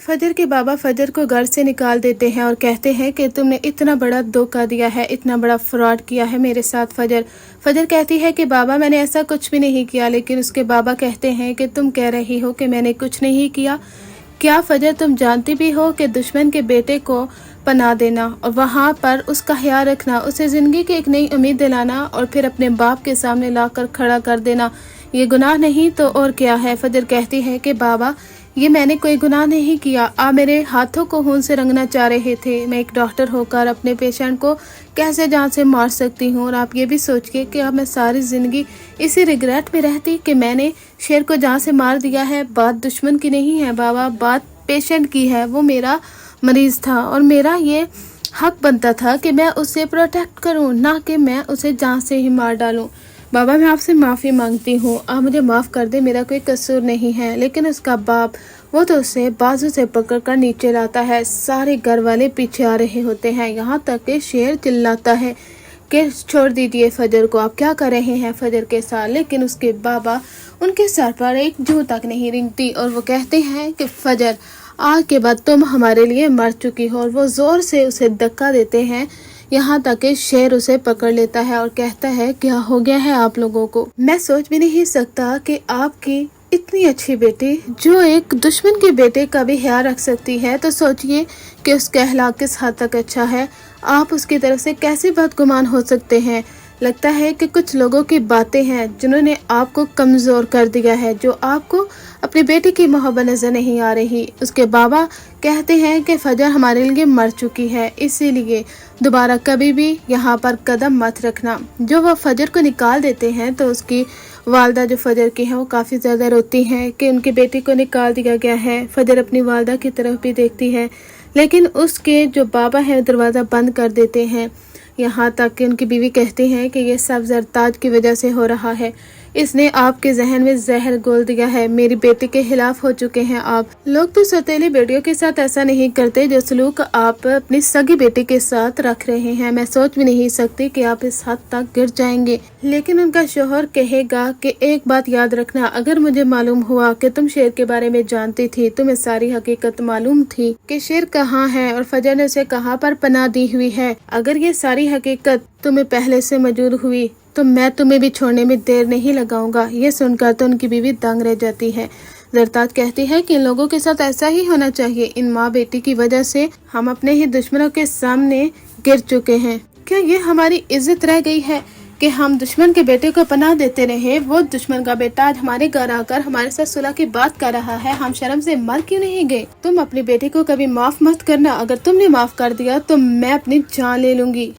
फजर के बाबा फजर को घर से निकाल देते हैं और कहते हैं कि तुमने इतना बड़ा धोखा दिया है, इतना बड़ा फ्रॉड किया है मेरे साथ। फजर कहती है कि बाबा मैंने ऐसा कुछ भी नहीं किया, लेकिन उसके बाबा कहते हैं कि तुम कह रही हो कि मैंने कुछ नहीं किया। क्या फजर तुम जानती भी हो कि दुश्मन के बेटे को पनाह देना और वहाँ पर उसका ख्याल रखना, उसे ज़िंदगी की एक नई उम्मीद दिलाना और फिर अपने बाप के सामने लाकर खड़ा कर देना, ये गुनाह नहीं तो और क्या है। फजर कहती है कि बाबा ये मैंने कोई गुनाह नहीं किया, आप मेरे हाथों को खून से रंगना चाह रहे थे। मैं एक डॉक्टर होकर अपने पेशेंट को कैसे जान से मार सकती हूँ। और आप ये भी सोचिए कि अब मैं सारी ज़िंदगी इसी रिग्रेट में रहती कि मैंने शेर को जान से मार दिया है। बात दुश्मन की नहीं है बाबा, बात पेशेंट की है। वो मेरा मरीज़ था और मेरा ये हक बनता था कि मैं उसे प्रोटेक्ट करूँ, ना कि मैं उसे जान से ही मार डालूँ। बाबा मैं आपसे माफ़ी मांगती हूँ, आप मुझे माफ़ कर दे, मेरा कोई कसूर नहीं है। लेकिन उसका बाप वो तो उसे बाजू से पकड़कर नीचे लाता है। सारे घर वाले पीछे आ रहे होते हैं, यहाँ तक कि शेर चिल्लाता है कि छोड़ दीजिए फजर को, आप क्या कर रहे हैं फजर के साथ। लेकिन उसके बाबा उनके सर पर एक जू तक नहीं रेंगती और वो कहते हैं कि फजर आज के बाद तुम हमारे लिए मर चुकी हो। और वो ज़ोर से उसे धक्का देते हैं, यहाँ तक कि शेर उसे पकड़ लेता है और कहता है क्या हो गया है आप लोगों को। मैं सोच भी नहीं सकता कि आपकी इतनी अच्छी बेटी जो एक दुश्मन के बेटे का भी ख्याल रख सकती है, तो सोचिए कि उसका अखलाक किस हद तक अच्छा है। आप उसकी तरफ से कैसे बदगुमान हो सकते हैं। लगता है कि कुछ लोगों की बातें हैं जिन्होंने आपको कमज़ोर कर दिया है, जो आपको अपनी बेटी की मोहब्बत नज़र नहीं आ रही। उसके बाबा कहते हैं कि फजर हमारे लिए मर चुकी है, इसीलिए दोबारा कभी भी यहाँ पर कदम मत रखना। जो वो फजर को निकाल देते हैं तो उसकी वालदा जो फजर की है वो काफ़ी ज़्यादा रोती हैं कि उनकी बेटी को निकाल दिया गया है। फजर अपनी वालदा की तरफ भी देखती है, लेकिन उसके जो बाबा हैं दरवाज़ा बंद कर देते हैं। यहाँ तक कि उनकी बीवी कहती हैं कि ये सब जरताज की वजह से हो रहा है, इसने आपके जहन में जहर घोल दिया है, मेरी बेटी के खिलाफ हो चुके हैं आप। लोग तो सौतेली बेटियों के साथ ऐसा नहीं करते जो सलूक आप अपनी सगी बेटी के साथ रख रहे हैं। मैं सोच भी नहीं सकती कि आप इस हद तक गिर जाएंगे। लेकिन उनका शोहर कहेगा कि एक बात याद रखना, अगर मुझे मालूम हुआ कि तुम शेर के बारे में जानती थी, तुम्हें सारी हकीकत मालूम थी कि शेर कहाँ है और फजर ने उसे कहाँ पर पनाह दी हुई है, अगर ये सारी हकीकत तुम्हें पहले से मौजूद हुई तो मैं तुम्हें भी छोड़ने में देर नहीं लगाऊंगा। ये सुनकर तो उनकी बीवी दंग रह जाती है। जरताज कहती है कि इन लोगों के साथ ऐसा ही होना चाहिए, इन माँ बेटी की वजह से हम अपने ही दुश्मनों के सामने गिर चुके हैं। क्या ये हमारी इज्जत रह गई है कि हम दुश्मन के बेटे को पनाह देते रहे। वो दुश्मन का बेटा आज हमारे घर आकर हमारे साथ सुलह की बात कर रहा है, हम शर्म से मर क्यों नहीं गए। तुम अपनी बेटी को कभी माफ मत करना, अगर तुमने माफ कर दिया तो मैं अपनी जान ले लूंगी।